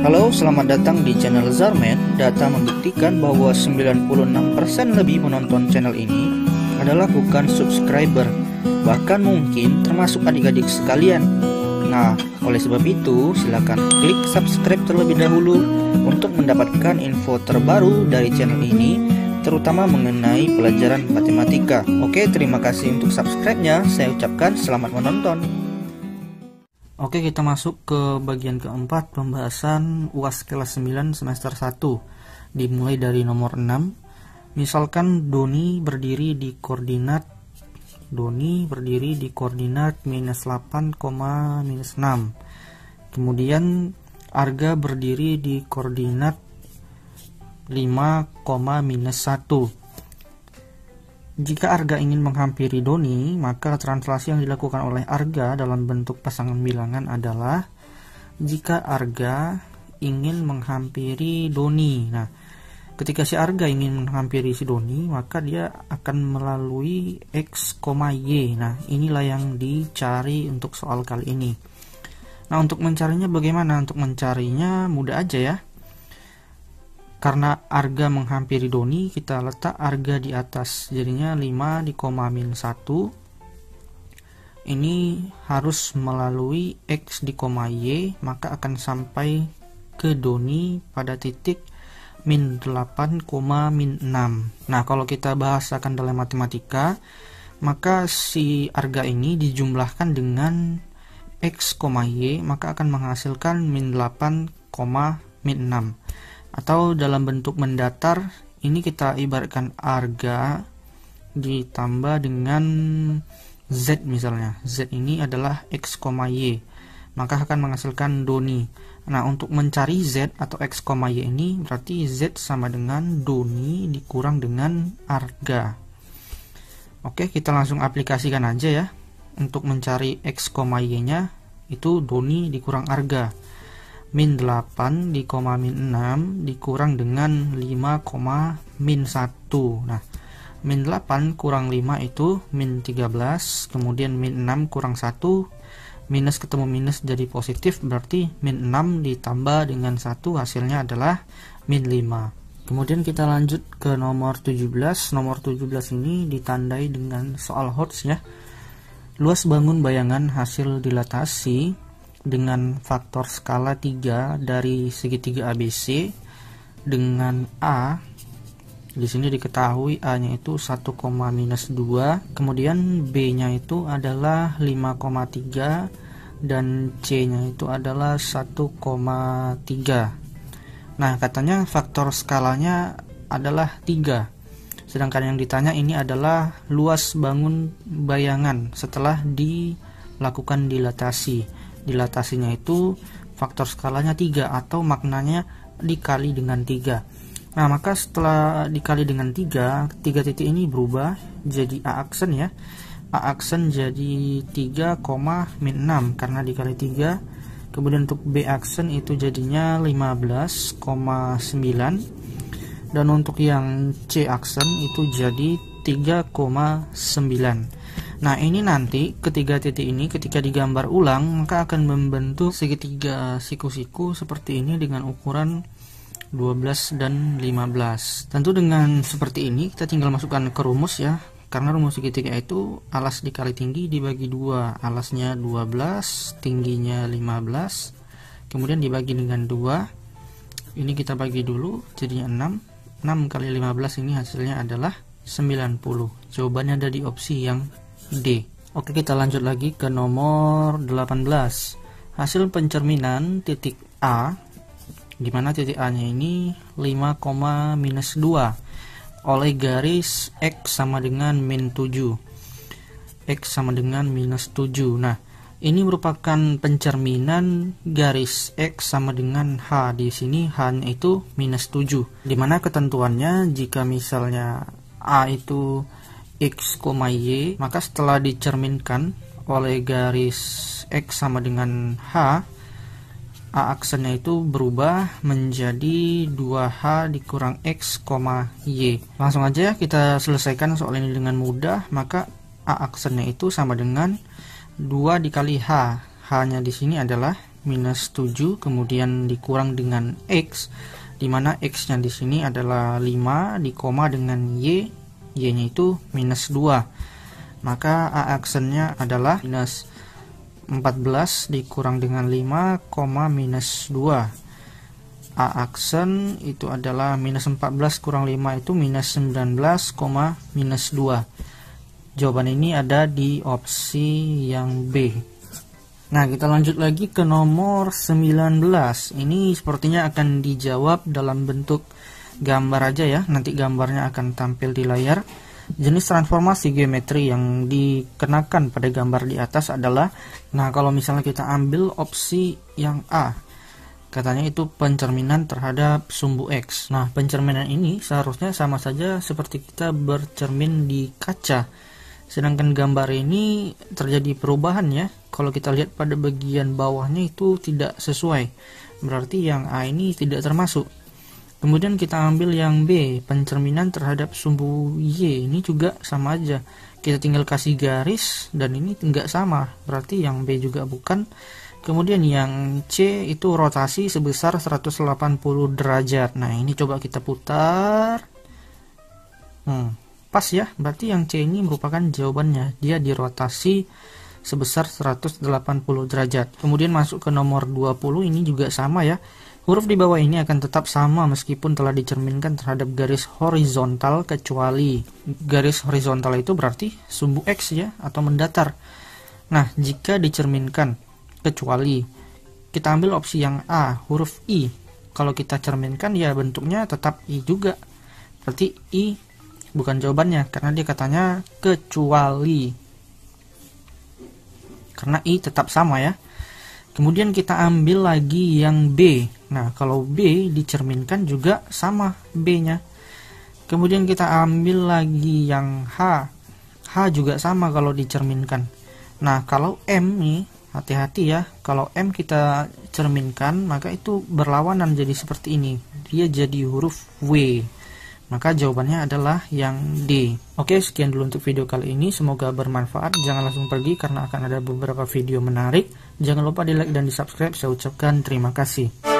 Halo, selamat datang di channel Zarman. Data membuktikan bahwa 96% lebih menonton channel ini adalah bukan subscriber, bahkan mungkin termasuk adik-adik sekalian. Nah, oleh sebab itu, silakan klik subscribe terlebih dahulu untuk mendapatkan info terbaru dari channel ini, terutama mengenai pelajaran matematika. Oke, terima kasih untuk subscribe-nya. Saya ucapkan selamat menonton. Oke, kita masuk ke bagian keempat, pembahasan UAS kelas 9 semester 1. Dimulai dari nomor 6. Misalkan Doni berdiri di koordinat minus 8, minus 6. Kemudian Arga berdiri di koordinat 5, minus 1. Jika Arga ingin menghampiri Doni, maka translasi yang dilakukan oleh Arga dalam bentuk pasangan bilangan adalah jika Arga ingin menghampiri Doni. Nah, ketika si Arga ingin menghampiri si Doni, maka dia akan melalui X, Y. Nah, inilah yang dicari untuk soal kali ini. Nah, untuk mencarinya bagaimana? Untuk mencarinya mudah aja ya. Karena Arga menghampiri Doni, kita letak Arga di atas, jadinya 5 di koma min 1. Ini harus melalui X di koma Y, maka akan sampai ke Doni pada titik min 8, min 6. Nah, kalau kita bahasakan dalam matematika, maka si Arga ini dijumlahkan dengan X, Y, maka akan menghasilkan min 8, min 6. Atau dalam bentuk mendatar, ini kita ibaratkan Arga ditambah dengan Z misalnya. Z ini adalah X, Y, maka akan menghasilkan Doni. Nah, untuk mencari Z atau X, Y ini berarti Z sama dengan Doni dikurang dengan Arga. Oke, kita langsung aplikasikan aja ya. Untuk mencari X, Y nya itu Doni dikurang Arga. Min 8 di koma min 6 dikurang dengan 5, min 1. Nah, min 8 kurang 5 itu min 13, kemudian min 6 kurang 1, minus ketemu minus jadi positif, berarti min 6 ditambah dengan 1 hasilnya adalah min 5. Kemudian kita lanjut ke nomor 17. Nomor 17 ini ditandai dengan soal HOTS ya. Luas bangun bayangan hasil dilatasi dengan faktor skala 3 dari segitiga ABC dengan A. Di sini diketahui A-nya itu 1, minus 2, kemudian B-nya itu adalah 5,3 dan C-nya itu adalah 1,3. Nah, katanya faktor skalanya adalah 3. Sedangkan yang ditanya ini adalah luas bangun bayangan setelah dilakukan dilatasi. Dilatasinya itu faktor skalanya 3 atau maknanya dikali dengan 3. Nah, maka setelah dikali dengan 3 titik ini berubah jadi A aksen ya. A aksen jadi 3, min 6 karena dikali 3. Kemudian untuk B aksen itu jadinya 15,9. Dan untuk yang C aksen itu jadi 3,9. Nah, ini nanti ketiga titik ini ketika digambar ulang maka akan membentuk segitiga siku-siku seperti ini dengan ukuran 12 dan 15. Tentu dengan seperti ini kita tinggal masukkan ke rumus ya. Karena rumus segitiga itu alas dikali tinggi dibagi 2. Alasnya 12, tingginya 15. Kemudian dibagi dengan 2. Ini kita bagi dulu jadinya 6. 6 kali 15 ini hasilnya adalah 90. Jawabannya ada di opsi yang D. Oke, kita lanjut lagi ke nomor 18. Hasil pencerminan titik A, di mana titik A-nya ini 5, minus 2 oleh garis X sama dengan min 7. X sama dengan minus 7. Nah, ini merupakan pencerminan garis X sama dengan H. Di sini H-nya itu minus 7. Di mana ketentuannya jika misalnya A itu X, Y, maka setelah dicerminkan oleh garis X sama dengan H, A aksennya itu berubah menjadi 2H dikurang X, Y. Langsung aja kita selesaikan soal ini dengan mudah. Maka A aksennya itu sama dengan 2 dikali H. H-nya di sini adalah minus 7, kemudian dikurang dengan X, dimana X-nya di sini adalah 5, dikoma dengan Y, Y-nya itu minus 2. Maka A aksennya adalah minus 14 dikurang dengan 5, minus 2. A aksen itu adalah minus 14 kurang 5 itu minus 19, minus 2. Jawaban ini ada di opsi yang B. Nah, kita lanjut lagi ke nomor 19. Ini sepertinya akan dijawab dalam bentuk gambar aja ya. Nanti gambarnya akan tampil di layar. Jenis transformasi geometri yang dikenakan pada gambar di atas adalah, nah kalau misalnya kita ambil opsi yang A, katanya itu pencerminan terhadap sumbu X. Nah, pencerminan ini seharusnya sama saja seperti kita bercermin di kaca. Sedangkan gambar ini terjadi perubahan ya. Kalau kita lihat pada bagian bawahnya itu tidak sesuai. Berarti yang A ini tidak termasuk. Kemudian kita ambil yang B, pencerminan terhadap sumbu Y. Ini juga sama aja. Kita tinggal kasih garis dan ini enggak sama. Berarti yang B juga bukan. Kemudian yang C itu rotasi sebesar 180 derajat. Nah, ini coba kita putar. Pas ya, berarti yang C ini merupakan jawabannya. Dia dirotasi sebesar 180 derajat. Kemudian masuk ke nomor 20, ini juga sama ya. Huruf di bawah ini akan tetap sama meskipun telah dicerminkan terhadap garis horizontal, kecuali garis horizontal itu berarti sumbu X ya, atau mendatar. Nah, jika dicerminkan kecuali, kita ambil opsi yang A, huruf I. Kalau kita cerminkan ya bentuknya tetap I juga. Berarti I bukan jawabannya, karena dia katanya kecuali. Karena I tetap sama ya. Kemudian kita ambil lagi yang B. Nah, kalau B dicerminkan juga sama B-nya. Kemudian kita ambil lagi yang H. H juga sama kalau dicerminkan. Nah, kalau M nih, hati-hati ya. Kalau M kita cerminkan, maka itu berlawanan jadi seperti ini. Dia jadi huruf W. Maka jawabannya adalah yang D. Oke, sekian dulu untuk video kali ini. Semoga bermanfaat. Jangan langsung pergi karena akan ada beberapa video menarik. Jangan lupa di like dan di subscribe. Saya ucapkan terima kasih.